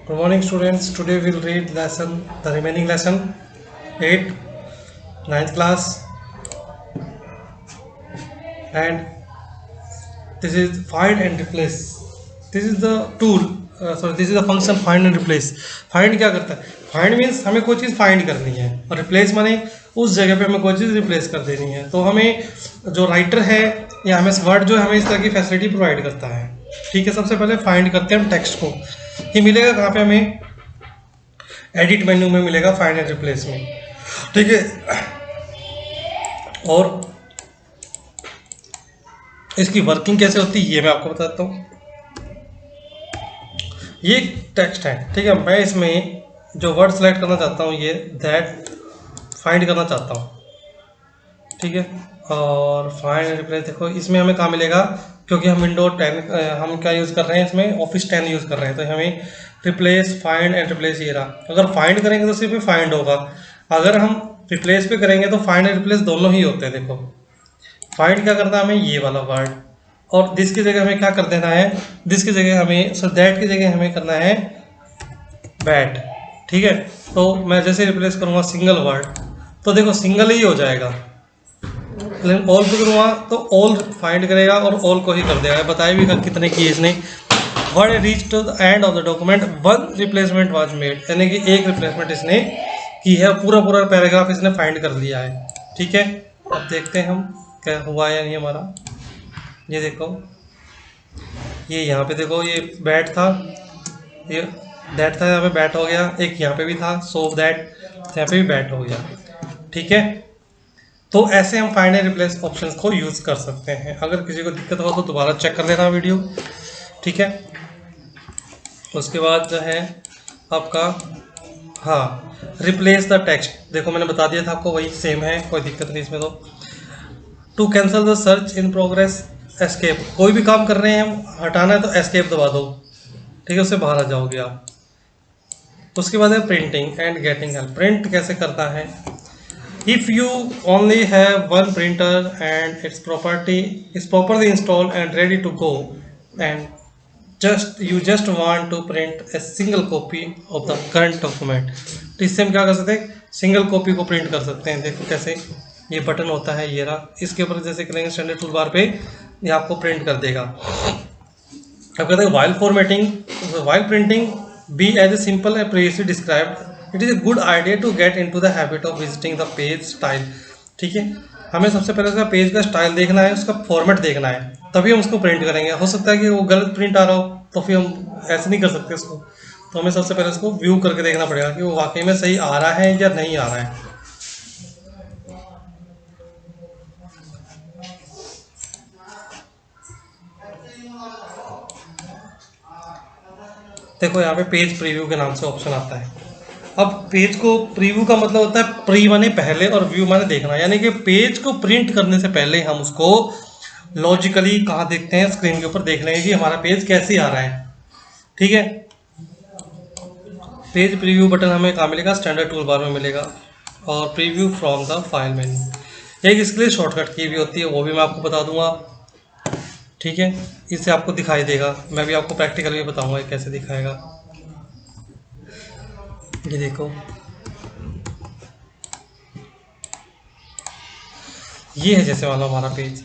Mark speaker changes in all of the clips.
Speaker 1: Good morning, students. Today we'll read the remaining lesson 8, ninth class, and this is find and replace. This is the tool. This is the function find and replace. Find क्या करता है? Find means हमें कोई चीज़ find करनी है और replace माने उस जगह पे हमें कोई चीज़ replace कर देनी है। तो हमें जो राइटर है या हमें वर्ड जो है हमें इस तरह की फैसिलिटी प्रोवाइड करता है। ठीक है, सबसे पहले फाइंड करते हैं हम टेक्स्ट को। ये मिलेगा कहाँ पे? हमें एडिट मेन्यू में मिलेगा, फाइंड एंड रिप्लेस में। ठीक है, और इसकी वर्किंग कैसे होती है ये मैं आपको बताता हूँ। ये टेक्स्ट है, ठीक है। मैं इसमें जो वर्ड सेलेक्ट करना चाहता हूँ ये दैट फाइंड करना चाहता हूँ, ठीक है। और फाइंड एंड रिप्लेस देखो इसमें हमें कहाँ मिलेगा, क्योंकि हम विंडो 10 हम क्या यूज़ कर रहे हैं, इसमें ऑफिस 10 यूज़ कर रहे हैं, तो हमें रिप्लेस फाइंड एंड रिप्लेस ये रहा। अगर फाइंड करेंगे तो सिर्फ फाइंड होगा, अगर हम रिप्लेस पे करेंगे तो फाइंड एंड रिप्लेस दोनों ही होते हैं। देखो फाइंड क्या करना है हमें, ये वाला वर्ड, और दिस की जगह हमें क्या कर देना है, दिस की जगह हमें दैट की जगह हमें करना है बैट, ठीक है। तो मैं जैसे रिप्लेस करूँगा सिंगल वर्ड तो देखो सिंगल ही हो जाएगा, लेकिन ऑल पे करूँगा तो ऑल फाइंड करेगा और ऑल को ही कर देगा। बताया भी कितने की इसने। Word reach to the end of the document, one replacement was made, यानी कि एक रिप्लेसमेंट इसने की है, पूरा पैराग्राफ इसने फाइंड कर लिया है। ठीक है, अब देखते हैं हम क्या हुआ या नहीं हमारा। ये देखो ये यहाँ पे देखो ये बैट था, ये दैट था, यहाँ पे बैट हो गया, एक यहाँ पे भी था सो दैट, यहाँ पे भी बैट हो गया। ठीक है, तो ऐसे हम फाइंड एंड रिप्लेस ऑप्शन को यूज़ कर सकते हैं। अगर किसी को दिक्कत हो तो दोबारा चेक कर लेना वीडियो, ठीक है। उसके बाद जो है आपका हाँ रिप्लेस द टेक्स्ट, देखो मैंने बता दिया था आपको, वही सेम है, कोई दिक्कत नहीं इसमें। तो to cancel the search in progress escape, कोई भी काम कर रहे हैं हम हटाना है तो एस्केप दबा दो, ठीक है, उससे बाहर आ जाओगे आप। उसके बाद है printing and getting help. Print कैसे करता है, if you only have one printer and its property is properly installed and ready to go and you just want to print a single copy of the current document, तो इससे हम क्या कर सकते हैं, सिंगल कॉपी को print कर सकते हैं। देखो कैसे, ये बटन होता है, ये रहा, इसके ऊपर जैसे करेंगे स्टैंडर्ड टूल बार पे ये आपको प्रिंट कर देगा। अब कहते हैं while formatting, while printing be as a simple a previously described, it is a good idea to get into the habit of visiting the page style. ठीक है, हमें सबसे पहले उसका पेज का स्टाइल देखना है, उसका फॉर्मेट देखना है, तभी हम उसको प्रिंट करेंगे। हो सकता है कि वो गलत प्रिंट आ रहा हो तो फिर हम ऐसे नहीं कर सकते उसको, तो हमें सबसे पहले उसको व्यू करके देखना पड़ेगा कि वो वाकई में सही आ रहा है या नहीं आ रहा है। देखो यहाँ पे पेज प्रीव्यू के नाम से ऑप्शन आता है। अब पेज को प्रीव्यू का मतलब होता है प्री माने पहले और व्यू माने देखना, यानी कि पेज को प्रिंट करने से पहले हम उसको लॉजिकली कहाँ देखते हैं, स्क्रीन के ऊपर देख लेंगे कि हमारा पेज कैसे आ रहा है। ठीक है, पेज प्रीव्यू बटन हमें कहाँ मिलेगा, स्टैंडर्ड टूल बार में मिलेगा, और preview from the file menu. एक इसके लिए शॉर्टकट की भी होती है, वो भी मैं आपको बता दूंगा। ठीक है, इससे आपको दिखाई देगा, मैं भी आपको प्रैक्टिकल भी बताऊंगा कैसे दिखाएगा। ये देखो ये है, जैसे वाला हमारा पेज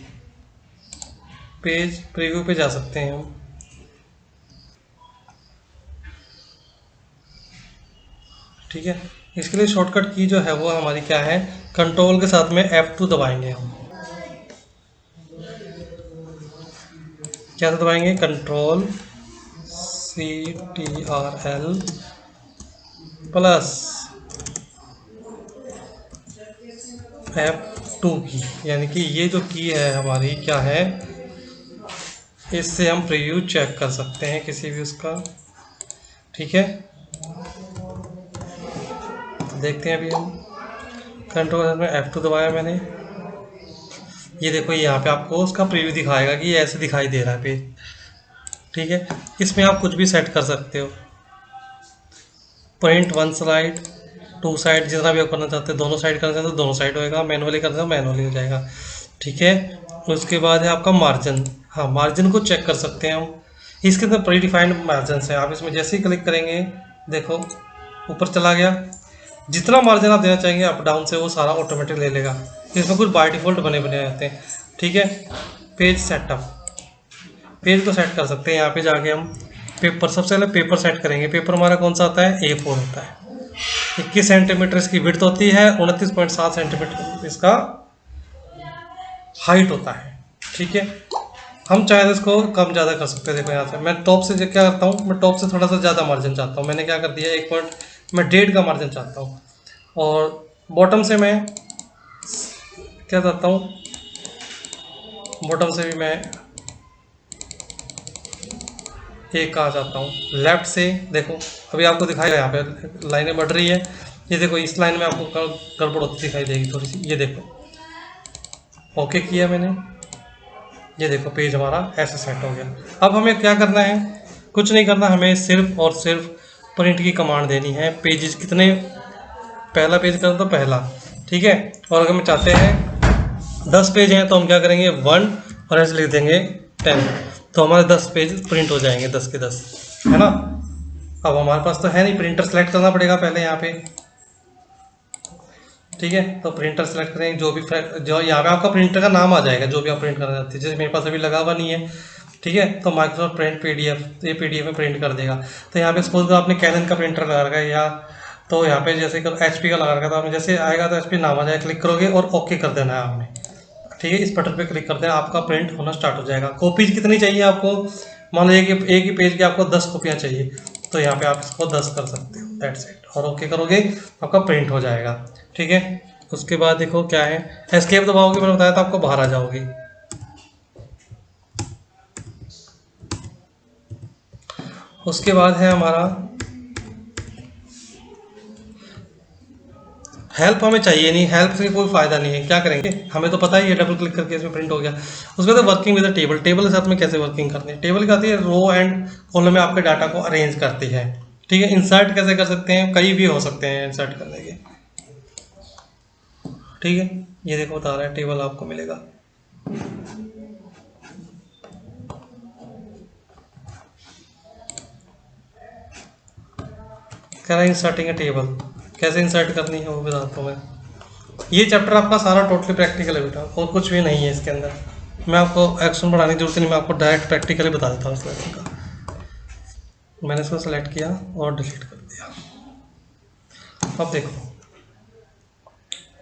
Speaker 1: प्रीव्यू पे जा सकते हैं हम। ठीक है, इसके लिए शॉर्टकट की जो है वो हमारी क्या है, कंट्रोल के साथ में F2 दबाएंगे हम। क्या दबाएंगे, कंट्रोल CTRL प्लस F2 की, यानी कि ये जो की है हमारी क्या है, इससे हम प्रीव्यू चेक कर सकते हैं किसी भी उसका। ठीक है, देखते हैं अभी हम, कंट्रोल में F2 दबाया मैंने, ये देखो यहाँ पे आपको उसका प्रीव्यू दिखाएगा कि ये ऐसे दिखाई दे रहा है पेज। ठीक है, इसमें आप कुछ भी सेट कर सकते हो, print one side two side, जितना भी आप करना चाहते हैं, दोनों साइड करना चाहते हैं तो दोनों साइड होएगा, मैनुअली करना चाहते हैं मैनुअली हो जाएगा। ठीक है, उसके बाद है आपका मार्जिन। हाँ, मार्जिन को चेक कर सकते हैं हम, इसके अंदर प्री डिफाइंड मार्जिन है, आप इसमें जैसे ही क्लिक करेंगे देखो ऊपर चला गया। जितना मार्जिन आप देना चाहेंगे अप डाउन से वो सारा ऑटोमेटिक ले लेगा। इसमें कुछ बाय डिफ़ॉल्ट बने बने रहते हैं, ठीक है। पेज सेटअप, पेज को सेट कर सकते हैं। यहाँ पे जाके हम पेपर, सबसे पहले पेपर सेट करेंगे। पेपर हमारा कौन सा आता है, A4 होता है। 21 सेंटीमीटर इसकी विड्थ होती है, 29.7 सेंटीमीटर इसका हाइट होता है, ठीक है। हम चाहे तो इसको कम ज़्यादा कर सकते हैं। देखो यहाँ से मैं टॉप से क्या करता हूँ, मैं टॉप से थोड़ा सा ज़्यादा मार्जिन चाहता हूँ। मैंने क्या कर दिया, 1 पॉइंट मैं 1.5 का मार्जिन चाहता हूँ। और बॉटम से मैं क्या चाहता हूँ, बॉटम से भी मैं 1 का चाहता हूँ। लेफ्ट से देखो अभी आपको दिखाएगा, यहाँ पे लाइनें बढ़ रही है। ये देखो इस लाइन में आपको गड़बड़ होती दिखाई देगी थोड़ी सी। ये देखो ओके किया मैंने, ये देखो पेज हमारा ऐसे सेट हो गया। अब हमें क्या करना है, कुछ नहीं करना, हमें सिर्फ और सिर्फ प्रिंट की कमांड देनी है। पेजेस कितने, पहला पेज कर दो पहला, ठीक है। और अगर हम चाहते हैं 10 पेज हैं तो हम क्या करेंगे 1 और ऐसे लिख देंगे 10, तो हमारे 10 पेज प्रिंट हो जाएंगे, 10 के 10, है ना। अब हमारे पास तो है नहीं, प्रिंटर सेलेक्ट करना पड़ेगा पहले यहाँ पे, ठीक है। तो प्रिंटर सेलेक्ट करें, जो यहाँ पे आपका प्रिंटर का नाम आ जाएगा, जो भी आप प्रिंट करना चाहते हैं। जैसे मेरे पास अभी लगा हुआ नहीं है, ठीक है, तो माइक्रोसॉफ्ट प्रिंट PDF, तो ये PDF में प्रिंट कर देगा। तो यहाँ पे सपोज आपने कैनन का प्रिंटर लगा रखा है, या तो यहाँ पे जैसे HP का लगा रखा, तो आपने जैसे आएगा तो HP नाम आ जाएगा, क्लिक करोगे और ओके कर देना है आपने, ठीक है। इस बटन पे क्लिक कर देना, आपका प्रिंट होना स्टार्ट हो जाएगा। कॉपीज कितनी चाहिए आपको, मान लीजिए कि एक ही पेज की आपको 10 कॉपियाँ चाहिए, तो यहाँ पे आप इसको 10 कर सकते हो, दैट्स इट। और ओके करोगे आपका प्रिंट हो जाएगा, ठीक है। उसके बाद देखो क्या है, एस्केप दबाओगे, मैंने बताया था आपको, बाहर आ जाओगे। उसके बाद है हमारा हेल्प, हमें चाहिए नहीं, हेल्प से कोई फायदा नहीं है। क्या करेंगे, हमें तो पता ही है, डबल क्लिक करके इसमें प्रिंट हो गया। उसके बाद वर्किंग विद टेबल, टेबल के साथ में कैसे वर्किंग करनी है। टेबल क्या आती है, रो एंड कॉलम में आपके डाटा को अरेंज करती है, ठीक है। इंसर्ट कैसे कर सकते हैं, कई भी हो सकते हैं इंसर्ट करने के, ठीक है। ये देखो बता रहा है, टेबल आपको मिलेगा। कह रहा है इंसर्टिंग ए टेबल, कैसे इंसर्ट करनी है वो बताता हूँ मैं। ये चैप्टर आपका सारा टोटली प्रैक्टिकल है बेटा, और कुछ भी नहीं है इसके अंदर। मैं आपको एक्शन बढ़ाने की जरूरत नहीं, मैं आपको डायरेक्ट प्रैक्टिकली बता देता हूँ इस लेसन का। मैंने इसको सेलेक्ट किया और डिलीट कर दिया। अब देखो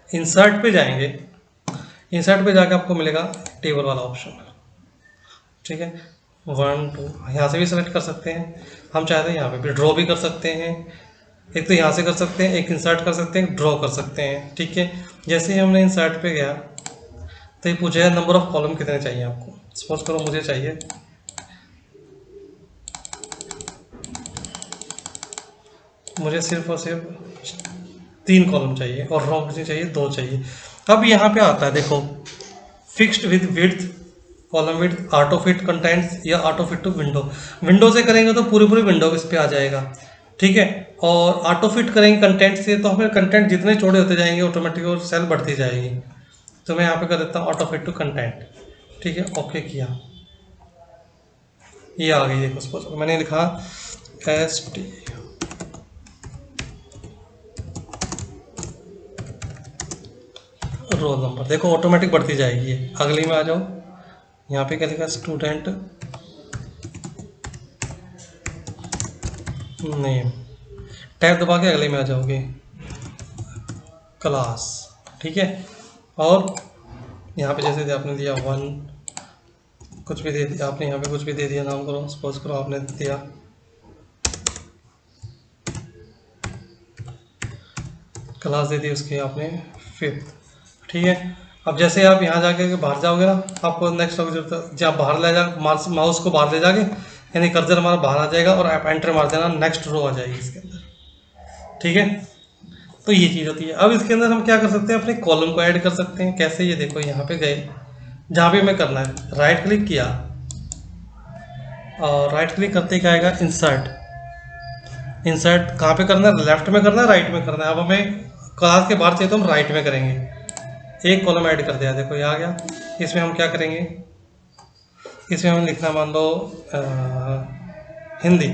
Speaker 1: इंसर्ट पे जाएंगे, इंसर्ट पे जाके आपको मिलेगा टेबल वाला ऑप्शन, ठीक है। 1 2 यहाँ से भी सेलेक्ट कर सकते हैं, हम चाहते हैं यहाँ पे भी ड्रॉ भी कर सकते हैं। एक तो यहाँ से कर सकते हैं, एक इंसर्ट कर सकते हैं, ड्रॉ कर सकते हैं, ठीक है। जैसे ही हमने इंसर्ट पे गया तो ये पूछेगा नंबर ऑफ कॉलम कितने चाहिए आपको। सपोज करो मुझे चाहिए सिर्फ और सिर्फ 3 कॉलम चाहिए, और रो कितनी चाहिए, 2 चाहिए। अब यहाँ पे आता है देखो, fixed with width, column width, auto fit contents या auto fit to window. Window से करेंगे तो पूरी पूरी विंडो इस पे आ जाएगा, ठीक है। और ऑटो फिट करेंगे कंटेंट से, तो हमें कंटेंट जितने चौड़े होते जाएंगे ऑटोमेटिक और सेल बढ़ती जाएगी। तो मैं यहाँ पे कर देता हूँ ऑटो फिट टू कंटेंट, ठीक है। ओके किया, ये आ गई। देखो सपोज मैंने लिखा ST, रोल नंबर, देखो ऑटोमेटिक बढ़ती जाएगी। ये अगली में आ जाओ, यहाँ पे क्या लिखा, स्टूडेंट नेम, टैब दबा के अगले में आ जाओगे, क्लास, ठीक है। और यहाँ पे जैसे आपने दिया 1, कुछ भी दे दिया आपने, यहाँ पे कुछ भी दे दिया, नाम करो, सपोज करो आपने दिया क्लास, दे दी उसकी आपने 5th, ठीक है। अब जैसे आप यहाँ जाके बाहर जाओगे ना, आपको नेक्स्ट होगी जरूरत, जब बाहर ले जा, माउस को बाहर ले जाके, यानी कर्सर हमारा बाहर आ जाएगा और आप एंटर मार देना, नेक्स्ट रो आ जाएगी इसके अंदर, ठीक है। तो ये चीज़ होती है। अब इसके अंदर हम क्या कर सकते हैं, अपने कॉलम को ऐड कर सकते हैं। कैसे, ये देखो यहाँ पे गए, जहाँ पे हमें करना है राइट क्लिक किया, और राइट क्लिक करते क्या आएगा, इंसर्ट। इंसर्ट कहाँ पे करना है, लेफ्ट में करना है, राइट में करना है। अब हमें क्लास के बाहर चाहिए तो हम राइट में करेंगे। एक कॉलम ऐड कर दिया, देखो ये आ गया। इसमें हम क्या करेंगे, इसमें हम लिखना मान लो हिंदी,